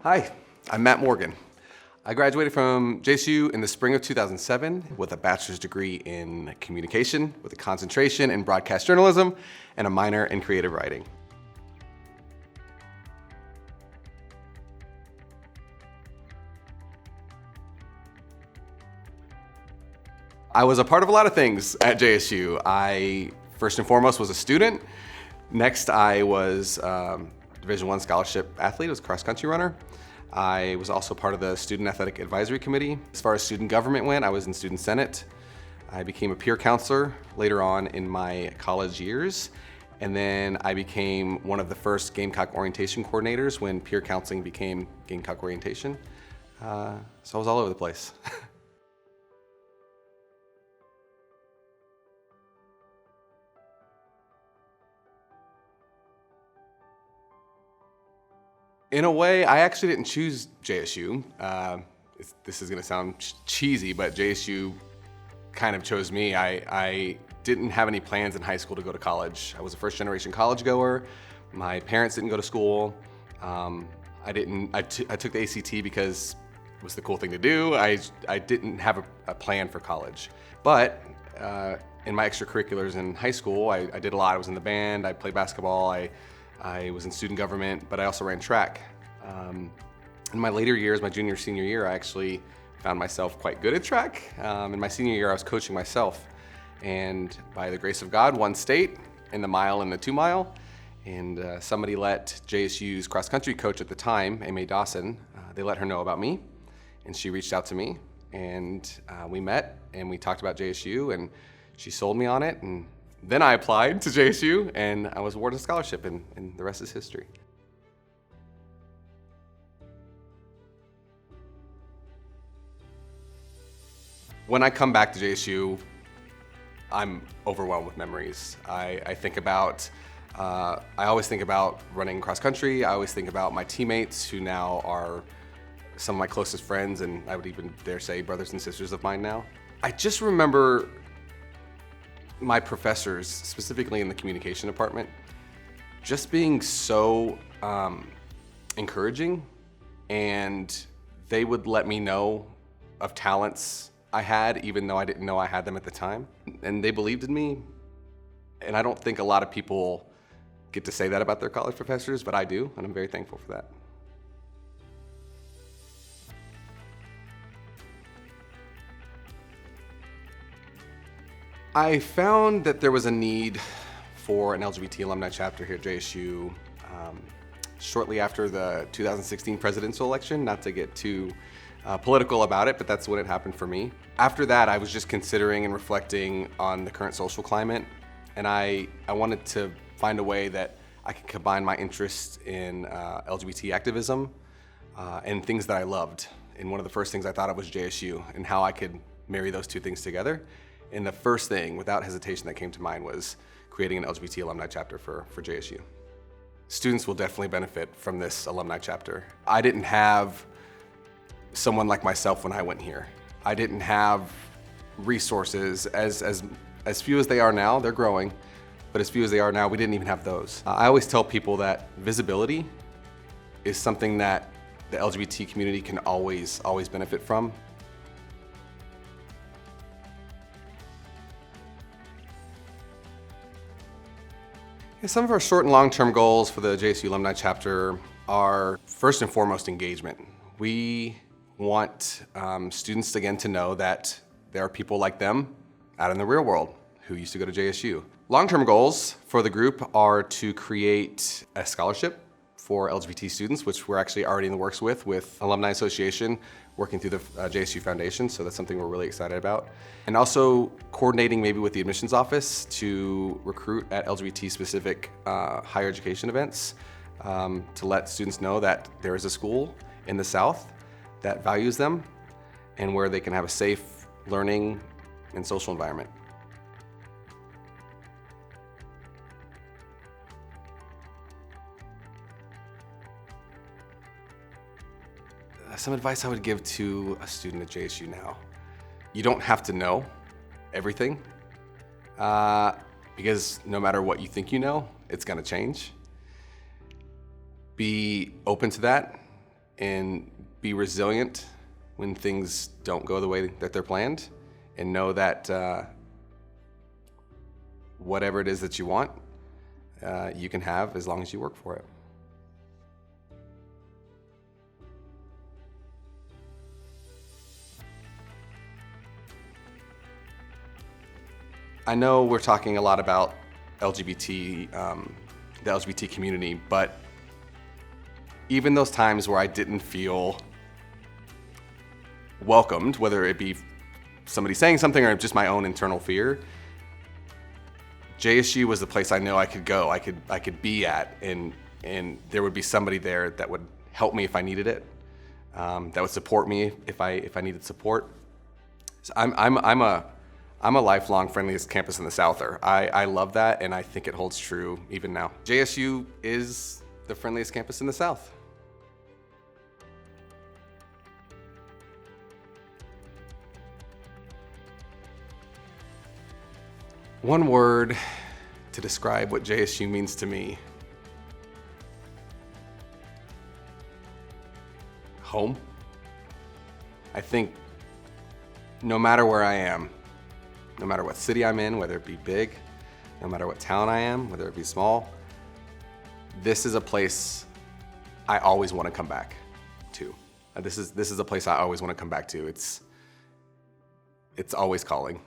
Hi, I'm Matt Morgan. I graduated from JSU in the spring of 2007 with a bachelor's degree in communication with a concentration in broadcast journalism and a minor in creative writing. I was a part of a lot of things at JSU. I, first and foremost, was a student. Next, I was Division I scholarship athlete, I was a cross-country runner. I was also part of the Student Athletic Advisory Committee. As far as student government went, I was in Student Senate. I became a peer counselor later on in my college years. And then I became one of the first Gamecock orientation coordinators when peer counseling became Gamecock orientation. So I was all over the place. In a way, I actually didn't choose JSU. This is gonna sound cheesy, but JSU kind of chose me. I didn't have any plans in high school to go to college. I was a first generation college goer. My parents didn't go to school. I took the ACT because it was the cool thing to do. I didn't have a plan for college. But in my extracurriculars in high school, I did a lot. I was in the band, I played basketball, I was in student government, but I also ran track. In my later years, my junior, senior year, I actually found myself quite good at track. In my senior year, I was coaching myself, and by the grace of God, won state in the mile and the 2 mile. And somebody let JSU's cross-country coach at the time, Amy Dawson, they let her know about me, and she reached out to me, and we met, and we talked about JSU, and she sold me on it, and then I applied to JSU, and I was awarded a scholarship, and the rest is history. When I come back to JSU, I'm overwhelmed with memories. I always think about running cross country. I always think about my teammates who now are some of my closest friends, and I would even dare say brothers and sisters of mine now. I just remember my professors, specifically in the communication department, just being so encouraging, and they would let me know of talents I had, even though I didn't know I had them at the time. And they believed in me, and I don't think a lot of people get to say that about their college professors, but I do, and I'm very thankful for that. I found that there was a need for an LGBT alumni chapter here at JSU shortly after the 2016 presidential election, not to get too political about it, but that's when it happened for me. After that, I was just considering and reflecting on the current social climate, and I wanted to find a way that I could combine my interest in LGBT activism and things that I loved. And one of the first things I thought of was JSU and how I could marry those two things together. And the first thing, without hesitation, that came to mind was creating an LGBT alumni chapter for JSU. Students will definitely benefit from this alumni chapter. I didn't have someone like myself when I went here. I didn't have resources as few as they are now. They're growing, but as few as they are now, we didn't even have those. I always tell people that visibility is something that the LGBT community can always benefit from. Some of our short and long-term goals for the JSU Alumni Chapter are first and foremost engagement. We want students again to know that there are people like them out in the real world who used to go to JSU. Long-term goals for the group are to create a scholarship for LGBT students, which we're actually already in the works with Alumni Association, working through the JSU Foundation, so that's something we're really excited about. And also coordinating maybe with the admissions office to recruit at LGBT-specific higher education events to let students know that there is a school in the South that values them and where they can have a safe learning and social environment. Some advice I would give to a student at JSU now. You don't have to know everything because no matter what you think you know, it's gonna change. Be open to that and be resilient when things don't go the way that they're planned, and know that whatever it is that you want, you can have as long as you work for it. I know we're talking a lot about LGBT, the LGBT community, but even those times where I didn't feel welcomed, whether it be somebody saying something or just my own internal fear, JSU was the place I know I could go, I could be at, and there would be somebody there that would help me if I needed it, that would support me if I needed support. So I'm a lifelong friendliest campus in the Souther. I love that, and I think it holds true even now. JSU is the friendliest campus in the South. One word to describe what JSU means to me: home. I think no matter where I am, no matter what city I'm in, whether it be big, no matter what town I am, whether it be small, this is a place I always want to come back to. This is a place I always want to come back to. It's always calling.